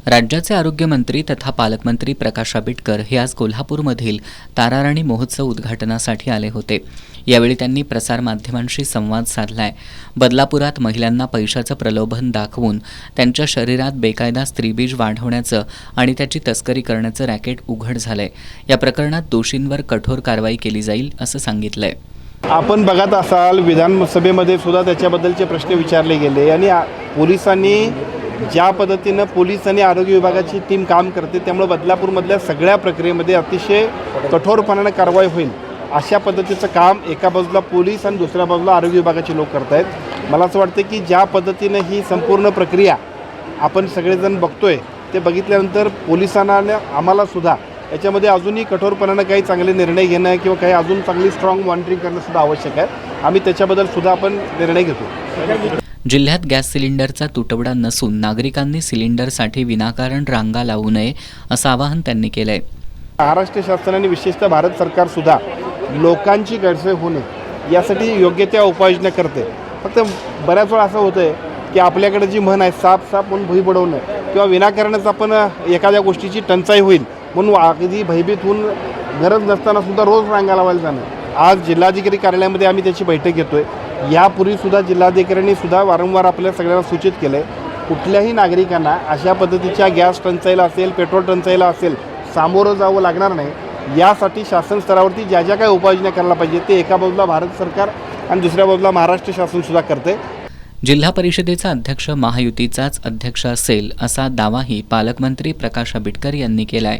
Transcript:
राज्याचे आरोग्यमंत्री तथा पालकमंत्री प्रकाश आंबेडकर हे आज कोल्हापूरमधील ताराराणी महोत्सव उद्घाटनासाठी आले होते। यावेळी त्यांनी प्रसारमाध्यमांशी संवाद साधलाय। बदलापुरात महिलांना पैशाचं प्रलोभन दाखवून त्यांच्या शरीरात बेकायदा स्त्रीबीज वाढवण्याचं आणि त्याची तस्करी करण्याचं रॅकेट उघड झालंय। या प्रकरणात दोषींवर कठोर कारवाई केली जाईल असं सांगितलंय। आपण बघत असाल विधानसभेमध्ये सुद्धा त्याच्याबद्दलचे प्रश्न विचारले गेले आणि पोलिसांनी ज्या पद्धतीनं पोलीस आणि आरोग्य विभागाची टीम काम करते त्यामुळे बदलापूरमधल्या सगळ्या प्रक्रियेमध्ये अतिशय कठोरपणाने कारवाई होईल अशा पद्धतीचं काम एका बाजूला पोलीस आणि दुसऱ्या बाजूला आरोग्य विभागाचे लोक करत आहेत। मला असं वाटतं की ज्या पद्धतीनं ही संपूर्ण प्रक्रिया आपण सगळेजण बघतोय ते बघितल्यानंतर पोलिसांना आम्हाला सुद्धा याच्यामध्ये अजूनही कठोरपणानं काही चांगले निर्णय घेणं किंवा काही अजून चांगली स्ट्रॉंग मॉनिटरिंग करणं सुद्धा आवश्यक आहे। आम्ही त्याच्याबद्दल सुद्धा आपण निर्णय घेतो। जिल्ह्यात गॅस सिलेंडरचा तुटवडा नसून नागरिकांनी सिलेंडरसाठी विनाकारण रांगा लावू नये असं आवाहन त्यांनी केलंय। महाराष्ट्र शासनाने विशेषतः भारत सरकार सुद्धा लोकांची गैरसोय होऊ नये यासाठी योग्य त्या उपाययोजना करते। फक्त बऱ्याच वेळा असं होतंय की आपल्याकडे जी म्हण आहे साप साप म्हणून भुई बुडवणं किंवा विनाकारणच आपण एखाद्या गोष्टीची टंचाई होईल म्हणून अगदी भयभीत होऊन गरज नसताना सुद्धा रोज रांगा लावायला जाणं। आज जिल्हाधिकारी कार्यालयामध्ये आम्ही त्याची बैठक घेतोय। यापूर्वी सुद्धा जिल्हाधिकाऱ्यांनी सुद्धा वारंवार आपल्या सगळ्यांना सूचित केलं आहे कुठल्याही नागरिकांना अशा पद्धतीच्या गॅस टंचाईला असेल पेट्रोल टंचाईला असेल सामोरं जावं लागणार नाही। यासाठी शासन स्तरावरती ज्या ज्या काही उपाययोजना करायला पाहिजे ते एका बाजूला भारत सरकार आणि दुसऱ्या बाजूला महाराष्ट्र शासन सुद्धा करते। जिल्हा परिषदेचा अध्यक्ष महायुतीचाच अध्यक्ष असेल असा दावाही पालकमंत्री प्रकाश आंबेडकर यांनी केलाय।